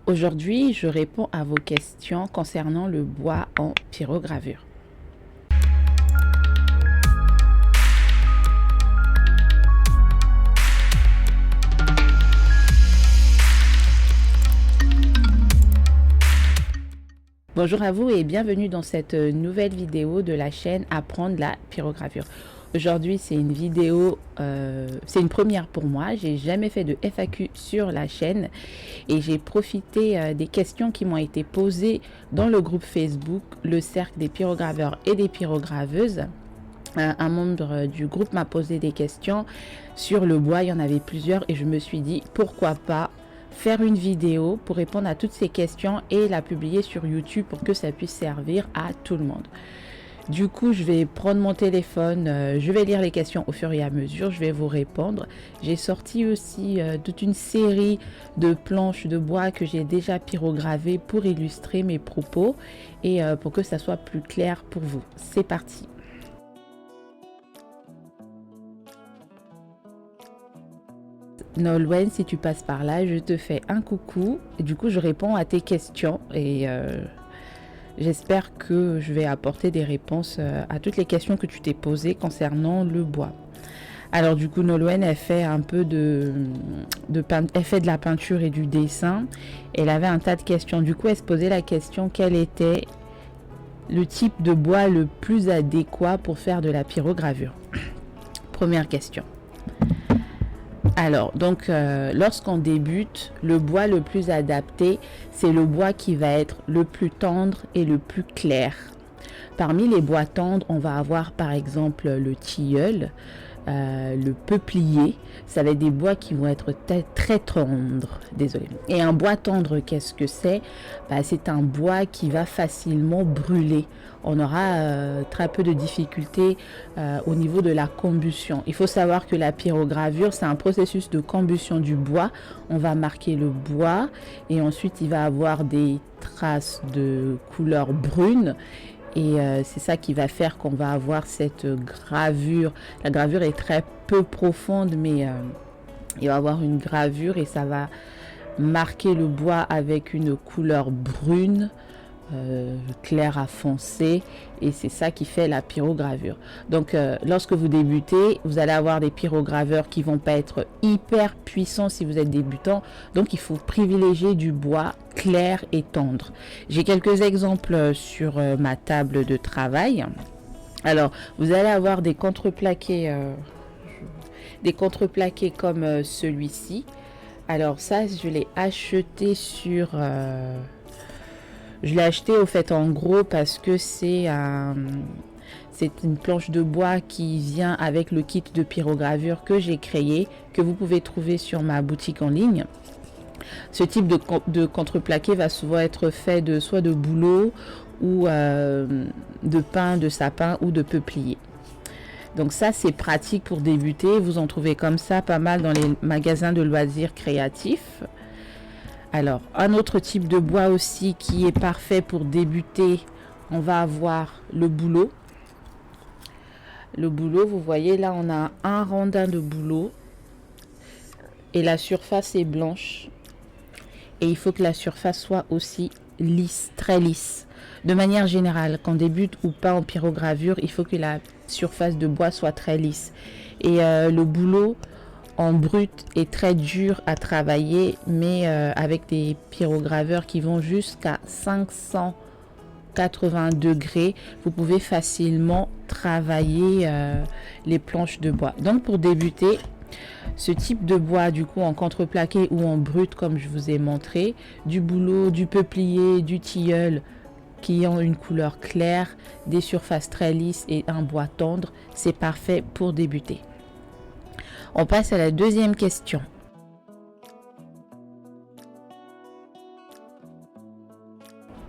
Aujourd'hui, je réponds à vos questions concernant le bois en pyrogravure. Bonjour à vous et bienvenue dans cette nouvelle vidéo de la chaîne Apprendre la pyrogravure. Aujourd'hui, c'est une vidéo, c'est une première pour moi. J'ai jamais fait de FAQ sur la chaîne et j'ai profité des questions qui m'ont été posées dans le groupe Facebook, le cercle des pyrograveurs et des pyrograveuses. Un membre du groupe m'a posé des questions sur le bois, il y en avait plusieurs et je me suis dit pourquoi pas faire une vidéo pour répondre à toutes ces questions et la publier sur YouTube pour que ça puisse servir à tout le monde. Du coup, je vais prendre mon téléphone, je vais lire les questions au fur et à mesure, je vais vous répondre. J'ai sorti aussi toute une série de planches de bois que j'ai déjà pyrogravées pour illustrer mes propos et pour que ça soit plus clair pour vous. C'est parti. Nolwenn, si tu passes par là, je te fais un coucou. Et du coup, je réponds à tes questions et j'espère que je vais apporter des réponses à toutes les questions que tu t'es posées concernant le bois. Alors du coup, Nolwenn, elle fait un peu elle fait de la peinture et du dessin. Elle avait un tas de questions. Du coup, elle se posait la question quel était le type de bois le plus adéquat pour faire de la pyrogravure. Première question. Alors, donc, lorsqu'on débute, le bois le plus adapté, c'est le bois qui va être le plus tendre et le plus clair. Parmi les bois tendres, on va avoir par exemple le tilleul, le peuplier. Ça va être des bois qui vont être très tendres. Désolé. Et un bois tendre, qu'est-ce que c'est? C'est un bois qui va facilement brûler. On aura très peu de difficultés au niveau de la combustion. Il faut savoir que la pyrogravure, c'est un processus de combustion du bois. On va marquer le bois et ensuite il va avoir des traces de couleur brune. Et c'est ça qui va faire qu'on va avoir cette gravure. La gravure est très peu profonde, mais il va avoir une gravure et ça va marquer le bois avec une couleur brune, clair à foncé, et c'est ça qui fait la pyrogravure. Donc lorsque vous débutez, vous allez avoir des pyrograveurs qui vont pas être hyper puissants si vous êtes débutant, donc il faut privilégier du bois clair et tendre. J'ai quelques exemples sur ma table de travail. Alors vous allez avoir des contreplaqués comme celui-ci. Alors ça, je l'ai acheté sur je l'ai acheté au fait en gros parce que c'est une planche de bois qui vient avec le kit de pyrogravure que j'ai créé, que vous pouvez trouver sur ma boutique en ligne. Ce type de contreplaqué va souvent être fait soit de bouleau ou de pin, de sapin ou de peuplier. Donc ça, c'est pratique pour débuter. Vous en trouvez comme ça pas mal dans les magasins de loisirs créatifs. Alors, un autre type de bois aussi qui est parfait pour débuter, on va avoir le bouleau. Le bouleau, vous voyez là, on a un rondin de bouleau et la surface est blanche. Et il faut que la surface soit aussi lisse, très lisse. De manière générale, qu'on débute ou pas en pyrogravure, il faut que la surface de bois soit très lisse. Et le bouleau en brut est très dur à travailler, mais avec des pyrograveurs qui vont jusqu'à 580 degrés, vous pouvez facilement travailler les planches de bois. Donc pour débuter, ce type de bois, du coup en contreplaqué ou en brut, comme je vous ai montré, du bouleau, du peuplier, du tilleul, qui ont une couleur claire, des surfaces très lisses et un bois tendre, c'est parfait pour débuter. On passe à la deuxième question.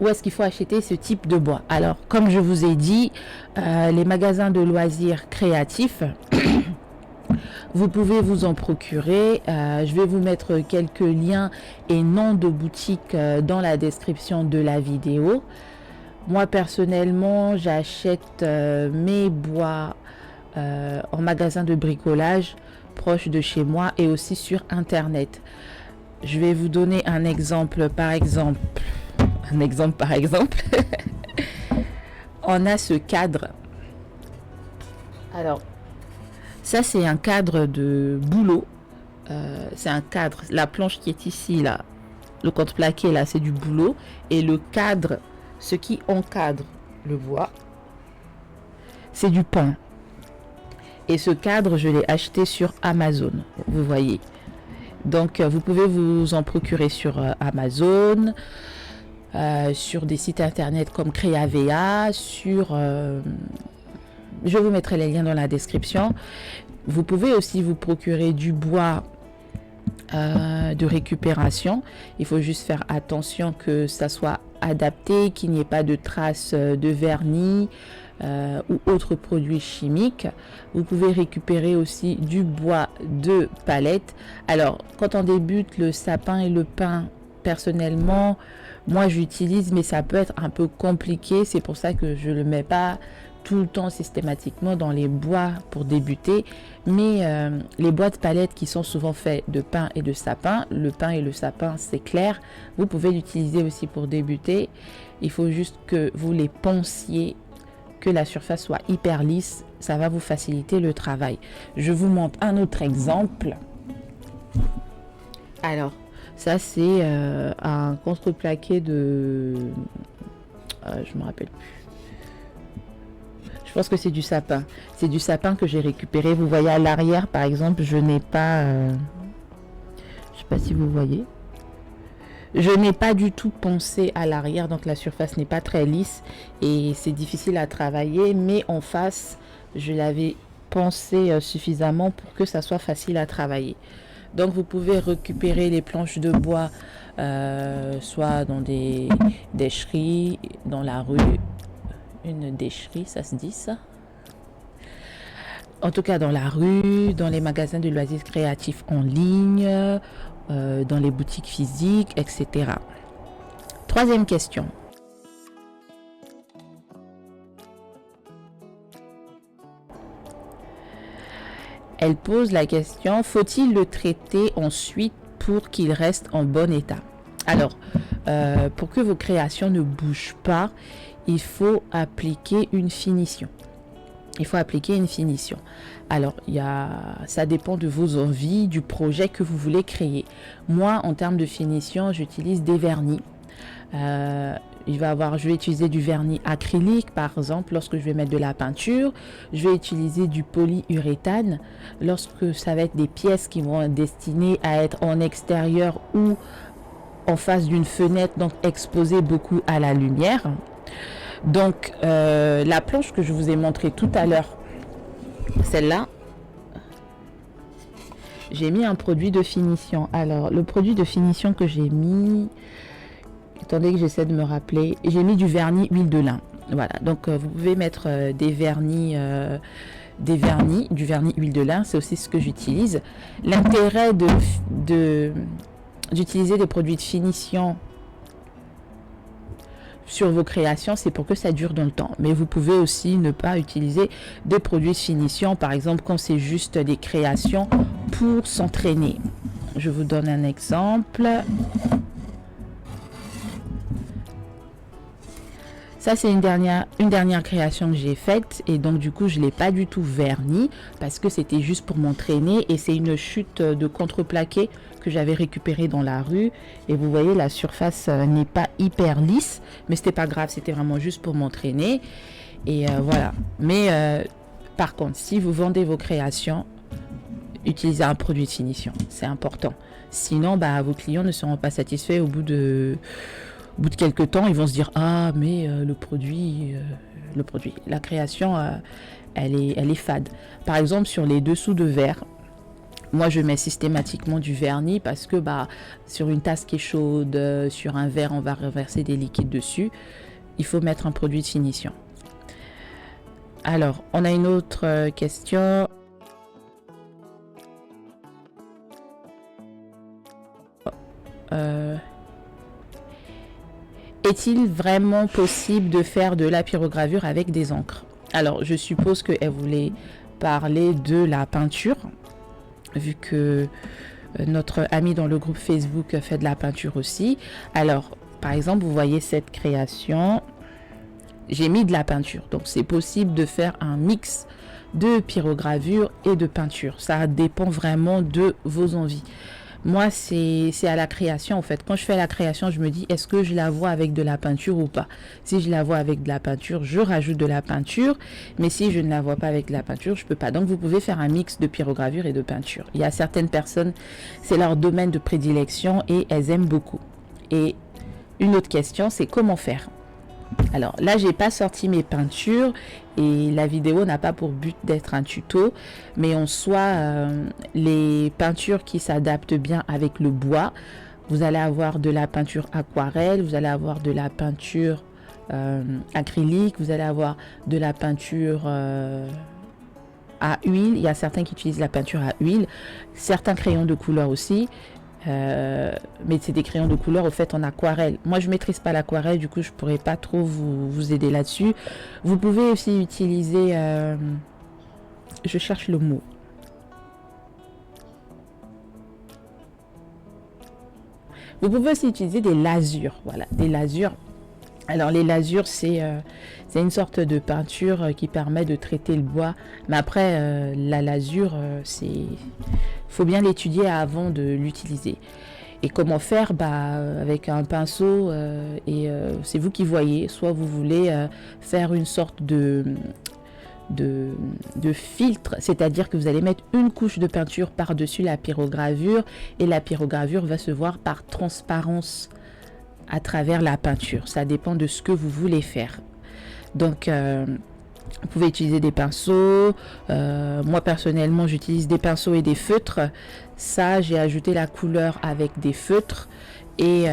Où est-ce qu'il faut acheter ce type de bois? Alors, comme je vous ai dit, les magasins de loisirs créatifs, vous pouvez vous en procurer. Je vais vous mettre quelques liens et noms de boutiques dans la description de la vidéo. Moi, personnellement, j'achète mes bois en magasin de bricolage proche de chez moi et aussi sur internet. Je vais vous donner un exemple par exemple. On a ce cadre. Alors, ça c'est un cadre de boulot. C'est un cadre. La planche qui est ici, là, le contreplaqué, là, c'est du boulot. Et le cadre, ce qui encadre le bois, c'est du pain. Et ce cadre, je l'ai acheté sur Amazon, vous voyez. Donc, vous pouvez vous en procurer sur Amazon, sur des sites internet comme Creavea, je vous mettrai les liens dans la description. Vous pouvez aussi vous procurer du bois de récupération. Il faut juste faire attention que ça soit adapté, qu'il n'y ait pas de traces de vernis ou autres produits chimiques. Vous pouvez récupérer aussi du bois de palette. Alors, quand on débute le sapin et le pin, personnellement, moi j'utilise, mais ça peut être un peu compliqué. C'est pour ça que je ne le mets pas tout le temps systématiquement dans les bois pour débuter. Mais les bois de palette qui sont souvent faits de pin et de sapin, le pin et le sapin c'est clair, vous pouvez l'utiliser aussi pour débuter. Il faut juste que vous les ponciez, que la surface soit hyper lisse, ça va vous faciliter le travail. Je vous montre un autre exemple. Alors, ça c'est un contreplaqué de... je me rappelle plus. Je pense que c'est du sapin. C'est du sapin que j'ai récupéré. Vous voyez à l'arrière, par exemple, je n'ai pas... je sais pas si vous voyez. Je n'ai pas du tout poncé à l'arrière, donc la surface n'est pas très lisse et c'est difficile à travailler. Mais en face, je l'avais poncé suffisamment pour que ça soit facile à travailler. Donc vous pouvez récupérer les planches de bois, soit dans des décheries, dans la rue. Une décherie, ça se dit ça? En tout cas dans la rue, dans les magasins de loisirs créatifs en ligne, dans les boutiques physiques, etc. Troisième question. Elle pose la question, faut-il le traiter ensuite pour qu'il reste en bon état? Alors, pour que vos créations ne bougent pas, il faut appliquer une finition. Alors, ça dépend de vos envies, du projet que vous voulez créer. Moi, en termes de finition, j'utilise des vernis. Je vais utiliser du vernis acrylique, par exemple, lorsque je vais mettre de la peinture. Je vais utiliser du polyuréthane lorsque ça va être des pièces qui vont être destinées à être en extérieur ou en face d'une fenêtre, donc exposées beaucoup à la lumière. Donc la planche que je vous ai montrée tout à l'heure, celle-là, j'ai mis un produit de finition. Alors le produit de finition que j'ai mis, attendez que j'essaie de me rappeler, j'ai mis du vernis huile de lin. Voilà, donc vous pouvez mettre du vernis huile de lin, c'est aussi ce que j'utilise. L'intérêt d'utiliser des produits de finition sur vos créations, c'est pour que ça dure dans le temps. Mais vous pouvez aussi ne pas utiliser des produits de finition, par exemple quand c'est juste des créations pour s'entraîner. Je vous donne un exemple. Ça, c'est une dernière création que j'ai faite et donc du coup, je ne l'ai pas du tout verni parce que c'était juste pour m'entraîner et c'est une chute de contreplaqué que j'avais récupérée dans la rue et vous voyez, la surface n'est pas hyper lisse, mais c'était pas grave, c'était vraiment juste pour m'entraîner et voilà. Mais par contre, si vous vendez vos créations, utilisez un produit de finition, c'est important. Sinon, vos clients ne seront pas satisfaits au bout de quelques temps, ils vont se dire ah mais le produit, la création, elle est fade. Par exemple sur les dessous de verre, moi je mets systématiquement du vernis parce que sur une tasse qui est chaude, sur un verre on va reverser des liquides dessus. Il faut mettre un produit de finition. Alors on a une autre question. Est-il vraiment possible de faire de la pyrogravure avec des encres? Alors, je suppose qu'elle voulait parler de la peinture, vu que notre ami dans le groupe Facebook fait de la peinture aussi. Alors, par exemple, vous voyez cette création, j'ai mis de la peinture. Donc, c'est possible de faire un mix de pyrogravure et de peinture. Ça dépend vraiment de vos envies. Moi, c'est à la création, en fait. Quand je fais la création, je me dis, est-ce que je la vois avec de la peinture ou pas? Si je la vois avec de la peinture, je rajoute de la peinture. Mais si je ne la vois pas avec de la peinture, je peux pas. Donc, vous pouvez faire un mix de pyrogravure et de peinture. Il y a certaines personnes, c'est leur domaine de prédilection et elles aiment beaucoup. Et une autre question, c'est comment faire? Alors là, j'ai pas sorti mes peintures et la vidéo n'a pas pour but d'être un tuto, mais en soi, les peintures qui s'adaptent bien avec le bois, vous allez avoir de la peinture aquarelle, vous allez avoir de la peinture acrylique, vous allez avoir de la peinture à huile. Il y a certains qui utilisent la peinture à huile, certains crayons de couleur aussi. Mais c'est des crayons de couleur au fait en aquarelle. Moi je maîtrise pas l'aquarelle, du coup je pourrais pas trop vous aider là-dessus. Vous pouvez aussi utiliser je cherche le mot, vous pouvez aussi utiliser des lasures. Voilà, des lasures. Alors les lasures, c'est une sorte de peinture qui permet de traiter le bois. Mais après, la lasure, faut bien l'étudier avant de l'utiliser. Et comment faire? Avec un pinceau, c'est vous qui voyez. Soit vous voulez faire une sorte de filtre, c'est-à-dire que vous allez mettre une couche de peinture par-dessus la pyrogravure et la pyrogravure va se voir par transparence à travers la peinture. Ça dépend de ce que vous voulez faire. Donc vous pouvez utiliser des pinceaux. Moi personnellement j'utilise des pinceaux et des feutres. Ça, j'ai ajouté la couleur avec des feutres. Et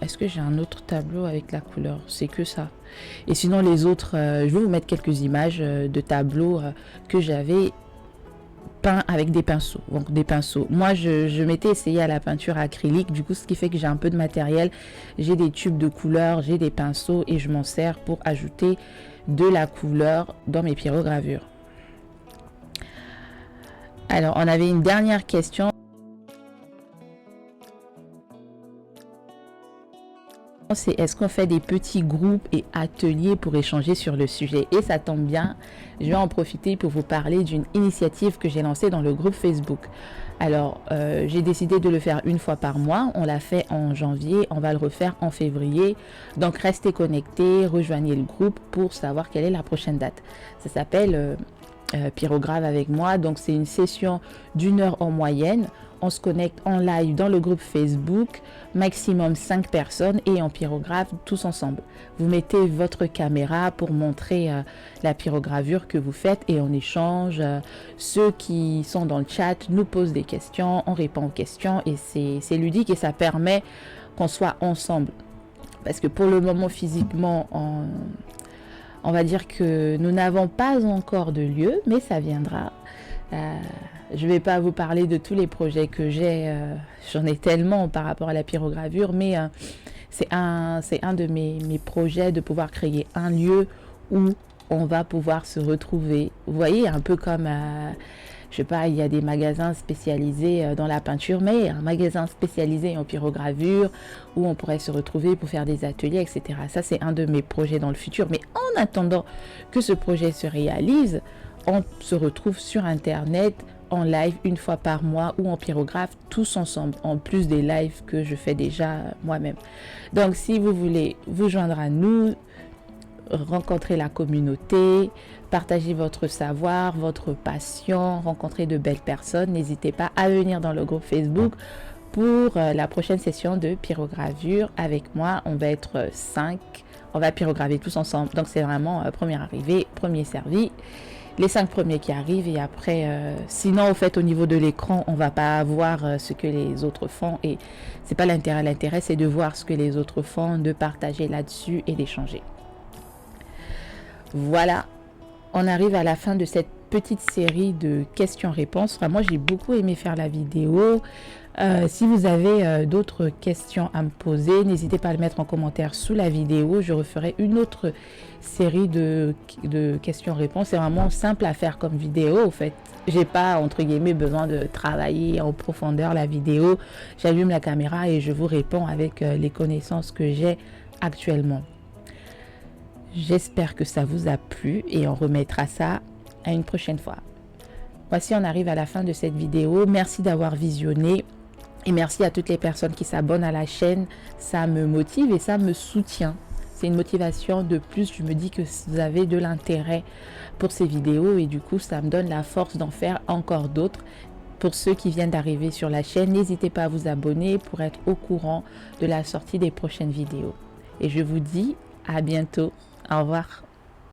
est-ce que j'ai un autre tableau avec la couleur? C'est que ça. Et sinon les autres, je vais vous mettre quelques images de tableaux que j'avais peint avec des pinceaux. Donc des pinceaux. Moi je m'étais essayé à la peinture acrylique, du coup ce qui fait que j'ai un peu de matériel. J'ai des tubes de couleur, j'ai des pinceaux et je m'en sers pour ajouter de la couleur dans mes pyrogravures. Alors on avait une dernière question. C'est est-ce qu'on fait des petits groupes et ateliers pour échanger sur le sujet? Et ça tombe bien, je vais en profiter pour vous parler d'une initiative que j'ai lancée dans le groupe Facebook. Alors j'ai décidé de le faire une fois par mois. On l'a fait en janvier, on va le refaire en février. Donc restez connectés, rejoignez le groupe pour savoir quelle est la prochaine date. Ça s'appelle Pyrograve avec moi. Donc c'est une session d'1 heure en moyenne. On se connecte en live dans le groupe Facebook, maximum 5 personnes et en pyrographe tous ensemble. Vous mettez votre caméra pour montrer la pyrogravure que vous faites et on échange. Ceux qui sont dans le chat nous posent des questions, on répond aux questions et c'est ludique et ça permet qu'on soit ensemble. Parce que pour le moment physiquement, on va dire que nous n'avons pas encore de lieu, mais ça viendra. Je ne vais pas vous parler de tous les projets que j'ai, j'en ai tellement par rapport à la pyrogravure, mais c'est un de mes projets de pouvoir créer un lieu où on va pouvoir se retrouver. Vous voyez, un peu comme, je sais pas, il y a des magasins spécialisés dans la peinture, mais un magasin spécialisé en pyrogravure où on pourrait se retrouver pour faire des ateliers, etc. Ça, c'est un de mes projets dans le futur. Mais en attendant que ce projet se réalise, on se retrouve sur Internet en live une fois par mois ou en pyrographe tous ensemble, en plus des lives que je fais déjà moi-même. Donc, si vous voulez vous joindre à nous, rencontrer la communauté, partager votre savoir, votre passion, rencontrer de belles personnes, n'hésitez pas à venir dans le groupe Facebook pour la prochaine session de pyrogravure avec moi. On va être 5, on va pyrograver tous ensemble. Donc, c'est vraiment premier arrivé, premier servi. Les 5 premiers qui arrivent et après sinon au fait au niveau de l'écran on va pas voir ce que les autres font et c'est pas l'intérêt c'est de voir ce que les autres font, de partager là-dessus et d'échanger. Voilà, on arrive à la fin de cette petite série de questions-réponses. Enfin, moi j'ai beaucoup aimé faire la vidéo. Si vous avez d'autres questions à me poser, n'hésitez pas à le mettre en commentaire sous la vidéo. Je referai une autre série de questions-réponses. C'est vraiment simple à faire comme vidéo, au fait. J'ai pas, entre guillemets, besoin de travailler en profondeur la vidéo. J'allume la caméra et je vous réponds avec les connaissances que j'ai actuellement. J'espère que ça vous a plu et on remettra ça à une prochaine fois. Voici, on arrive à la fin de cette vidéo. Merci d'avoir visionné. Et merci à toutes les personnes qui s'abonnent à la chaîne. Ça me motive et ça me soutient. C'est une motivation de plus. Je me dis que vous avez de l'intérêt pour ces vidéos et du coup, ça me donne la force d'en faire encore d'autres. Pour ceux qui viennent d'arriver sur la chaîne, n'hésitez pas à vous abonner pour être au courant de la sortie des prochaines vidéos. Et je vous dis à bientôt. Au revoir.